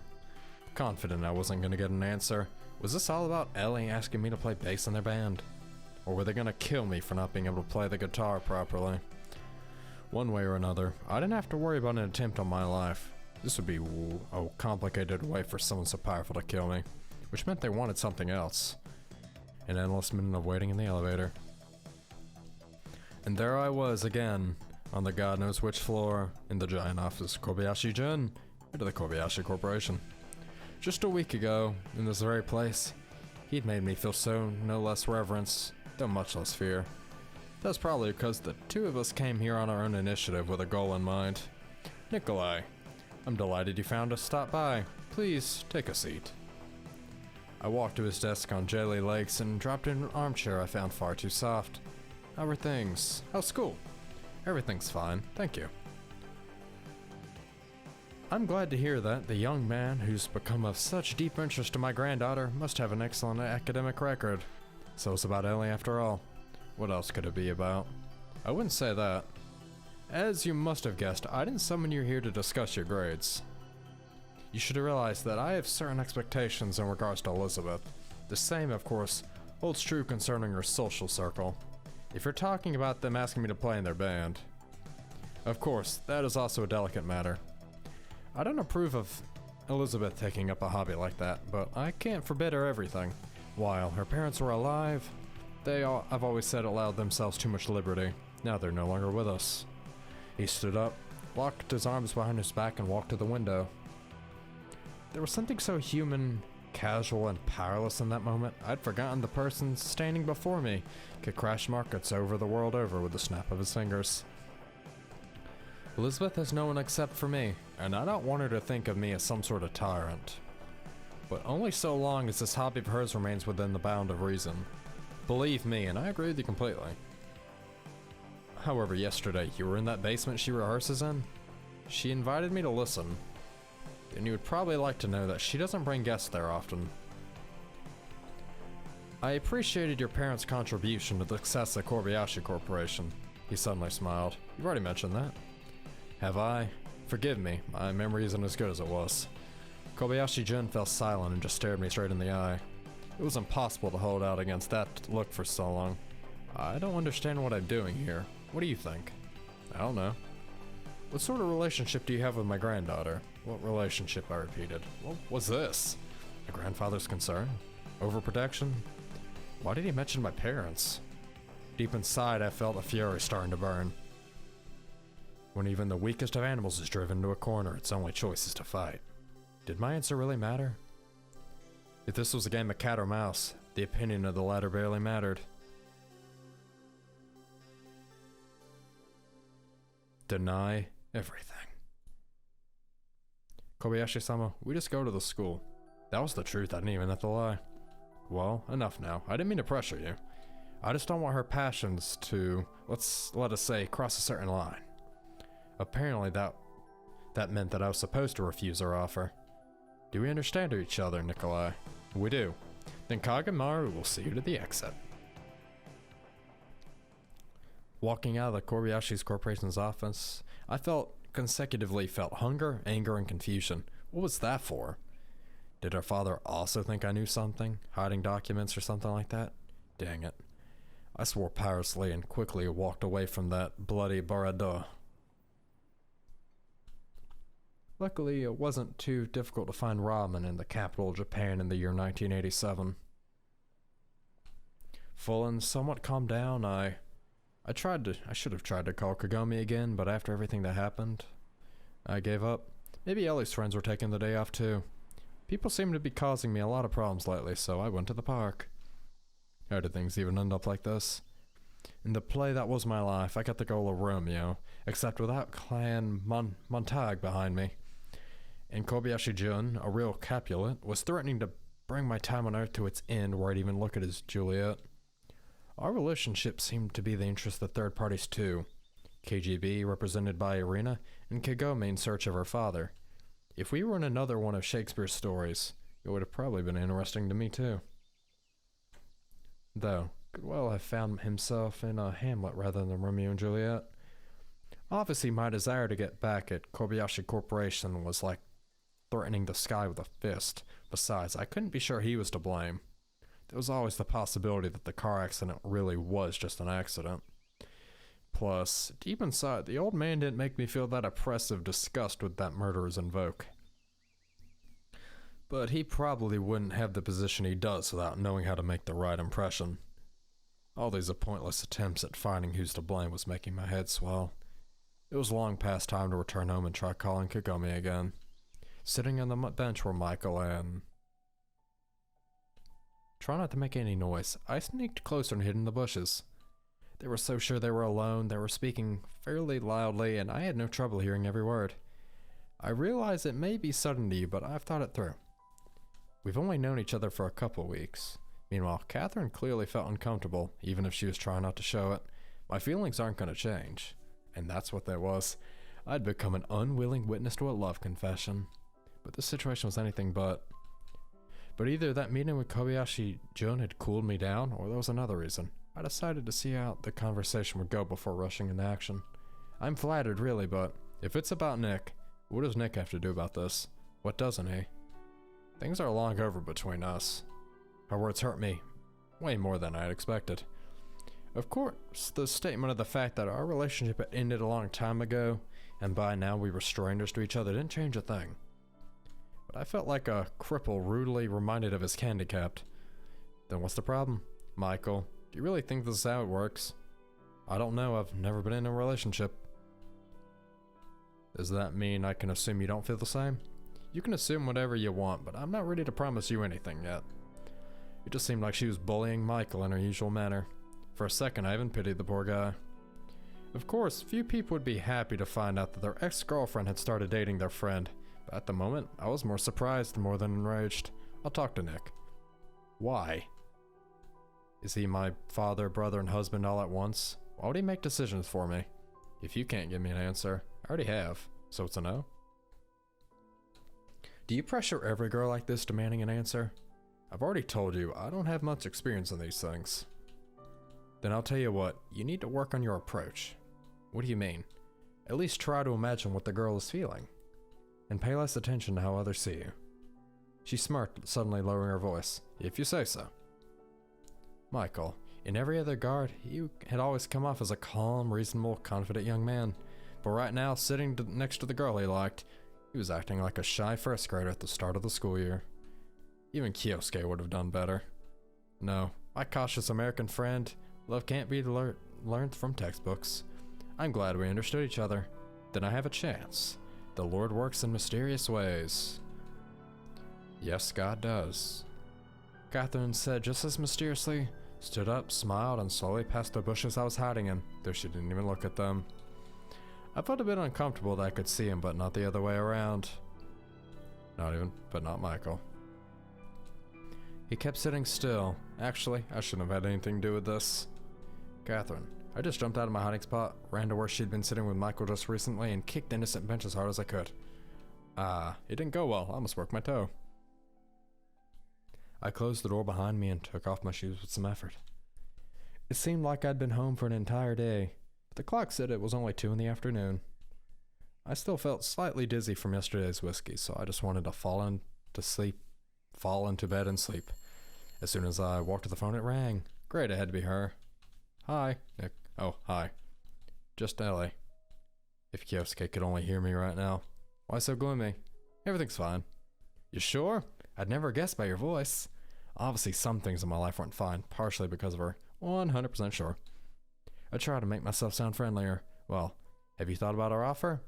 Confident I wasn't going to get an answer. Was this all about Ellie asking me to play bass in their band? Or were they going to kill me for not being able to play the guitar properly? One way or another, I didn't have to worry about an attempt on my life. This would be a complicated way for someone so powerful to kill me, which meant they wanted something else. An endless minute of waiting in the elevator. And there I was again, on the god knows which floor, in the giant office of Kobayashi-jun, head of the Kobayashi Corporation. Just a week ago, in this very place, he'd made me feel no less reverence, though much less fear. That's probably because the two of us came here on our own initiative with a goal in mind. Nikolai, I'm delighted you found us. Stop by. Please, take a seat. I walked to his desk on jelly legs and dropped in an armchair I found far too soft. How are things? How's school? Everything's fine, thank you. I'm glad to hear that the young man who's become of such deep interest to my granddaughter must have an excellent academic record. So it's about Ellie after all. What else could it be about? I wouldn't say that. As you must have guessed, I didn't summon you here to discuss your grades. You should realize that I have certain expectations in regards to Elizabeth. The same, of course, holds true concerning her social circle. If you're talking about them asking me to play in their band. Of course, that is also a delicate matter. I don't approve of Elizabeth taking up a hobby like that, but I can't forbid her everything. While her parents were alive, I've always said allowed themselves too much liberty. Now they're no longer with us. He stood up, locked his arms behind his back, and walked to the window. There was something so human casual and powerless in that moment, I'd forgotten the person standing before me could crash markets over the world over with the snap of his fingers. Elizabeth has no one except for me, and I don't want her to think of me as some sort of tyrant. But only so long as this hobby of hers remains within the bound of reason. Believe me, and I agree with you completely. However, yesterday, you were in that basement she rehearses in? She invited me to listen. And you would probably like to know that she doesn't bring guests there often. I appreciated your parents' contribution to the success of Kobayashi Corporation. He suddenly smiled. You've already mentioned that. Have I? Forgive me, my memory isn't as good as it was. Kobayashi-jun fell silent and just stared me straight in the eye. It was impossible to hold out against that look for so long. I don't understand what I'm doing here. What do you think? I don't know. What sort of relationship do you have with my granddaughter? What relationship? I repeated. What was this? My grandfather's concern? Overprotection? Why did he mention my parents? Deep inside, I felt a fury starting to burn. When even the weakest of animals is driven to a corner, its only choice is to fight. Did my answer really matter? If this was a game of cat or mouse, the opinion of the latter barely mattered. Deny everything. Kobayashi-sama, we just go to the school. That was the truth, I didn't even have to lie. Well, enough now. I didn't mean to pressure you. I just don't want her passions to, let us say, cross a certain line. Apparently that meant that I was supposed to refuse her offer. Do we understand each other, Nikolai? We do. Then Kagemaru will see you to the exit. Walking out of the Kobayashi Corporation's office, I consecutively felt hunger, anger, and confusion. What was that for? Did her father also think I knew something? Hiding documents or something like that? Dang it. I swore piously and quickly walked away from that bloody barada. Luckily, it wasn't too difficult to find ramen in the capital of Japan in the year 1987. Full and somewhat calmed down, I should have tried to call Kagome again, but after everything that happened, I gave up. Maybe Ellie's friends were taking the day off too. People seem to be causing me a lot of problems lately, so I went to the park. How did things even end up like this? In the play that was my life, I got the goal of Romeo, except without Clan Montag behind me. And Kobayashi-jun, a real Capulet, was threatening to bring my time on Earth to its end where I'd even look at his Juliet. Our relationship seemed to be the interest of third parties too. KGB, represented by Irina, and Kagome in search of her father. If we were in another one of Shakespeare's stories, it would have probably been interesting to me too. Though, could well have found himself in a Hamlet rather than Romeo and Juliet. Obviously, my desire to get back at Kobayashi Corporation was like threatening the sky with a fist. Besides, I couldn't be sure he was to blame. There was always the possibility that the car accident really was just an accident. Plus, deep inside, the old man didn't make me feel that oppressive disgust with that murderer's invoke. But he probably wouldn't have the position he does without knowing how to make the right impression. All these pointless attempts at finding who's to blame was making my head swell. It was long past time to return home and try calling Kagome again. Sitting on the bench were Michael and... Try not to make any noise. I sneaked closer and hid in the bushes. They were so sure they were alone, they were speaking fairly loudly, and I had no trouble hearing every word. I realize it may be sudden to you, but I've thought it through. We've only known each other for a couple weeks. Meanwhile, Catherine clearly felt uncomfortable, even if she was trying not to show it. My feelings aren't going to change. And that's what that was. I'd become an unwilling witness to a love confession. But this situation was anything but. But either that meeting with Kobayashi-jun had cooled me down, or there was another reason. I decided to see how the conversation would go before rushing into action. I'm flattered, really, but if it's about Nick, what does Nick have to do about this? What doesn't he? Things are long over between us. Her words hurt me way more than I had expected. Of course, the statement of the fact that our relationship had ended a long time ago, and by now we were strangers to each other, didn't change a thing. But I felt like a cripple rudely reminded of his handicapped. Then what's the problem? Michael, do you really think this is how it works? I don't know, I've never been in a relationship. Does that mean I can assume you don't feel the same? You can assume whatever you want, but I'm not ready to promise you anything yet. It just seemed like she was bullying Michael in her usual manner. For a second, I even pitied the poor guy. Of course, few people would be happy to find out that their ex-girlfriend had started dating their friend, but at the moment, I was more surprised more than enraged. I'll talk to Nick. Why? Is he my father, brother, and husband all at once? Why would he make decisions for me? If you can't give me an answer, I already have, so it's a no. Do you pressure every girl like this demanding an answer? I've already told you, I don't have much experience in these things. Then I'll tell you what, you need to work on your approach. What do you mean? At least try to imagine what the girl is feeling. And pay less attention to how others see you. She smirked, suddenly lowering her voice. If you say so. Michael, in every other regard, he had always come off as a calm, reasonable, confident young man. But right now, sitting next to the girl he liked, he was acting like a shy first grader at the start of the school year. Even Kyosuke would have done better. No, my cautious American friend, love can't be learned from textbooks. I'm glad we understood each other. Then I have a chance. The Lord works in mysterious ways. Yes, God does. Catherine said just as mysteriously, stood up, smiled, and slowly passed the bushes I was hiding in, though she didn't even look at them. I felt a bit uncomfortable that I could see him, but not the other way around. Not Michael. He kept sitting still. Actually, I shouldn't have had anything to do with this. Catherine, I just jumped out of my hiding spot, ran to where she'd been sitting with Michael just recently, and kicked the innocent bench as hard as I could. It didn't go well. I almost broke my toe. I closed the door behind me and took off my shoes with some effort. It seemed like I'd been home for an entire day, but the clock said it was only 2 in the afternoon. I still felt slightly dizzy from yesterday's whiskey, so I just wanted to fall into bed and sleep. As soon as I walked to the phone, it rang. Great, it had to be her. Hi, Nick. Oh, hi. Just Ellie. If Kyosuke could only hear me right now. Why so gloomy? Everything's fine. You sure? I'd never guessed by your voice. Obviously, some things in my life weren't fine, partially because of her. 100% sure. I tried to make myself sound friendlier. Well, have you thought about our offer?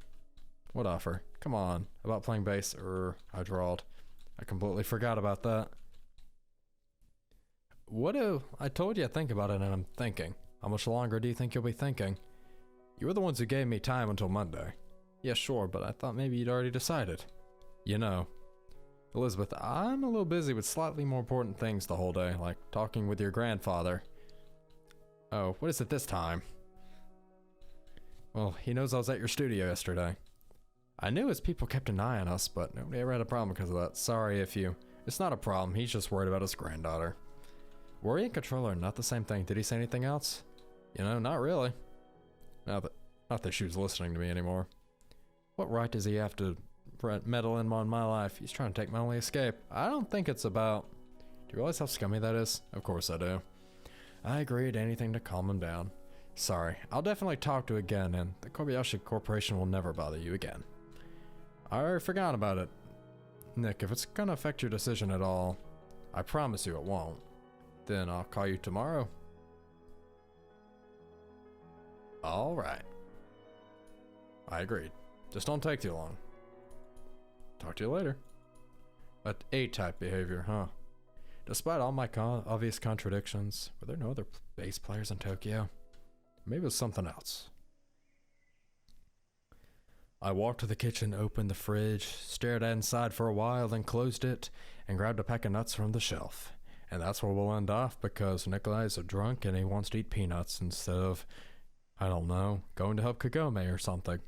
What offer? Come on. About playing bass, I drawled. I completely forgot about that. I told you I'd think about it, and I'm thinking. How much longer do you think you'll be thinking? You were the ones who gave me time until Monday. Yeah, sure, but I thought maybe you'd already decided. You know. Elizabeth, I'm a little busy with slightly more important things the whole day, like talking with your grandfather. Oh, what is it this time? Well, he knows I was at your studio yesterday. I knew his people kept an eye on us, but nobody ever had a problem because of that. Sorry if you... It's not a problem, he's just worried about his granddaughter. Worry and control are not the same thing. Did he say anything else? You know, not really. Not that she was listening to me anymore. What right does he have to meddle in on my life? He's trying to take my only escape. I don't think it's about... Do you realize how scummy that is? Of course I do. I agree to anything to calm him down. Sorry, I'll definitely talk to you again, and the Kobayashi Corporation will never bother you again. I already forgot about it. Nick, if it's gonna affect your decision at all, I promise you it won't. Then I'll call you tomorrow. Alright. I agreed. Just don't take too long. Talk to you later. But A-type behavior, huh? Despite all my obvious contradictions, were there no other bass players in Tokyo? Maybe it was something else. I walked to the kitchen, opened the fridge, stared inside for a while, then closed it, and grabbed a pack of nuts from the shelf. And that's where we'll end off, because Nikolai is a drunk and he wants to eat peanuts instead of, I don't know, going to help Kagome or something.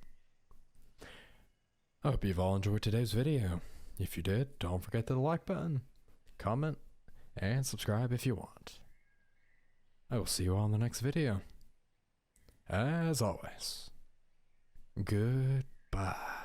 I hope you've all enjoyed today's video. If you did, don't forget the like button, comment, and subscribe if you want. I will see you all in the next video. As always, goodbye.